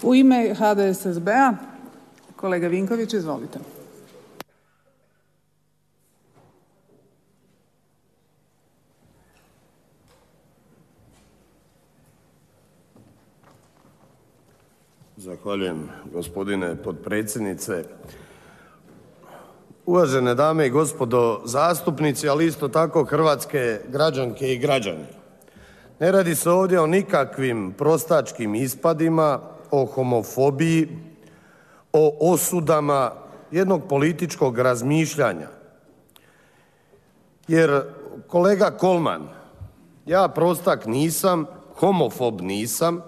U ime HDSSB-a kolega Vinković, izvolite. Zahvaljujem gospodine potpredsjednice. Uvažene dame i gospodo zastupnici, ali isto tako hrvatske građanke i građani. Ne radi se ovdje o nikakvim prostačkim ispadima, o homofobiji, o osudama jednog političkog razmišljanja. Jer kolega Kolman, ja prostak nisam, homofob nisam,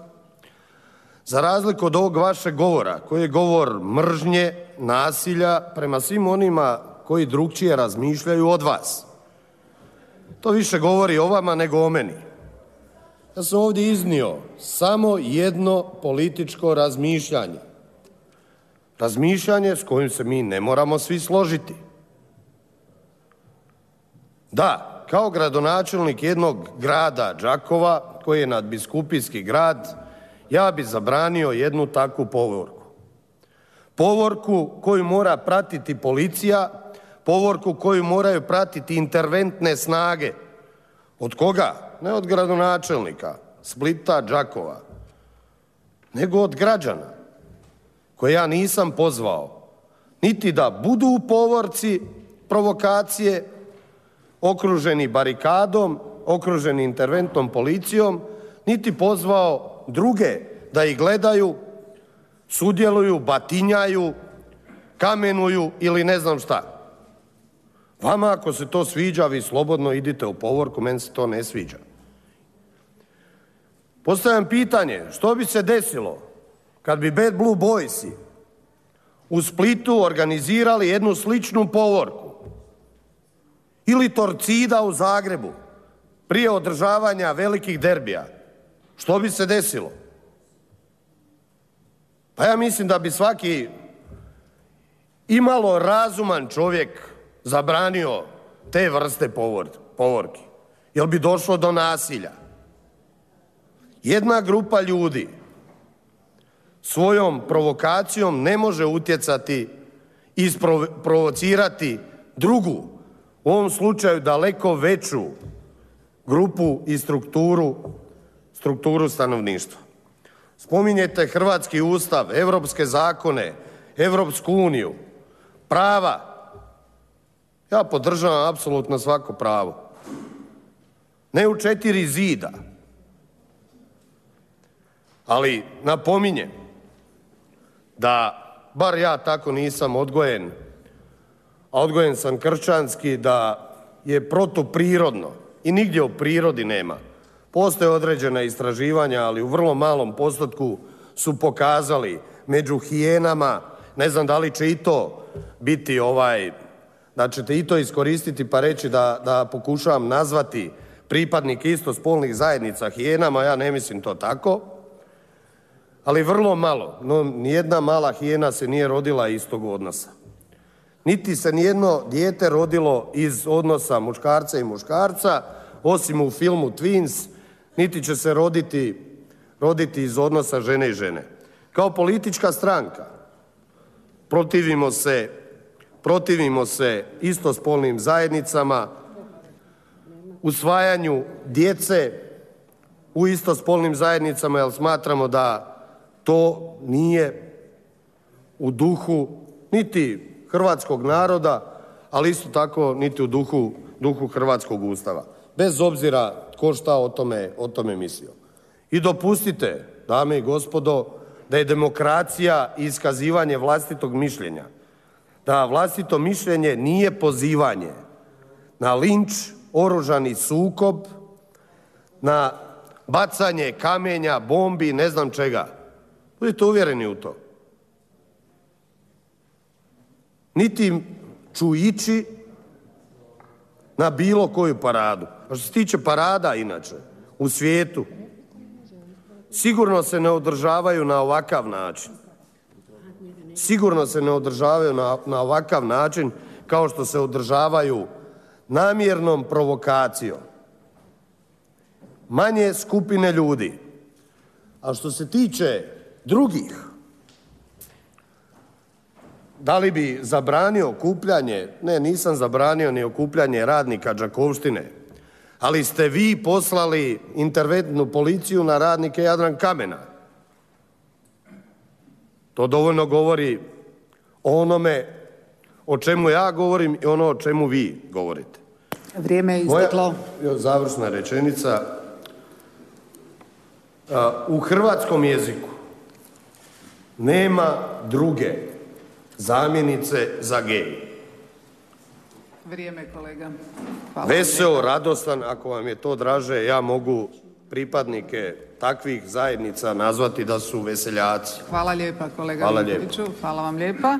za razliku od ovog vašeg govora koji je govor mržnje, nasilja prema svim onima koji drukčije razmišljaju od vas. To više govori o vama nego o meni. Ja sam ovdje iznio samo jedno političko razmišljanje. Razmišljanje s kojim se mi ne moramo svi složiti. Da, kao gradonačelnik jednog grada Đakova koji je nadbiskupijski grad, ja bih zabranio jednu takvu povorku. Povorku koju mora pratiti policija, povorku koju moraju pratiti interventne snage. Od koga? Ne od gradonačelnika Splita, Đakova, nego od građana koje ja nisam pozvao niti da budu u povorci provokacije, okruženi barikadom, okruženi interventnom policijom, niti pozvao druge da ih gledaju, sudjeluju, batinjaju, kamenuju ili ne znam šta. Vama ako se to sviđa, vi slobodno idite u povorku, meni se to ne sviđa. Postavljam pitanje, što bi se desilo kad bi Bad Blue Boysi u Splitu organizirali jednu sličnu povorku? Ili Torcida u Zagrebu prije održavanja velikih derbija? Što bi se desilo? Pa ja mislim da bi svaki imalo razuman čovjek zabranio te vrste povorki. Jer bi došlo do nasilja. Jedna grupa ljudi svojom provokacijom ne može utjecati i isprovocirati drugu, u ovom slučaju daleko veću grupu i strukturu stanovništva. Spominjete hrvatski Ustav, europske zakone, Europsku uniju, prava. Ja podržavam apsolutno svako pravo. Ne u 4 zida. Ali napominjem da, bar ja tako nisam odgojen, a odgojen sam kršćanski, da je protuprirodno i nigdje u prirodi nema. Postoje određena istraživanja, ali u vrlo malom postotku su pokazali među hijenama, ne znam da li će i to biti da ćete i to iskoristiti pa reći da pokušavam nazvati pripadnike istospolnih zajednica hijenama, ja ne mislim to tako, ali vrlo malo. No, nijedna mala hijena se nije rodila iz tog odnosa. Niti se nijedno dijete rodilo iz odnosa muškarca i muškarca, osim u filmu Twins, niti će se roditi iz odnosa žene i žene. Kao politička stranka protivimo se istospolnim zajednicama, usvajanju djece u istospolnim zajednicama, jer smatramo da to nije u duhu niti hrvatskog naroda, ali isto tako niti u duhu hrvatskog Ustava. Bez obzira tko šta o tome mislio. I dopustite, dame i gospodo, da je demokracija i iskazivanje vlastitog mišljenja. Da vlastito mišljenje nije pozivanje na linč, oružani sukob, na bacanje kamenja, bombi, ne znam čega. Budite uvjereni u to. Niti ću ići na bilo koju paradu. A što se tiče parada inače u svijetu, sigurno se ne održavaju na ovakav način. Sigurno se ne održavaju na ovakav način kao što se održavaju namjernom provokacijom manje skupine ljudi. A što se tiče drugih. Da li bi zabranio okupljanje? Ne, nisam zabranio ni okupljanje radnika Đakovštine, ali ste vi poslali interventnu policiju na radnike Jadrankamena. To dovoljno govori o onome o čemu ja govorim i ono o čemu vi govorite. Vrijeme je isteklo. Moja završna rečenica. U hrvatskom jeziku nema druge zamjenice za gej. Vrijeme, kolega. Hvala. Veseo, radostan, ako vam je to draže, ja mogu pripadnike takvih zajednica nazvati da su veseljaci. Hvala lijepa, kolega Hvala Vinkoviću. Hvala vam lijepa.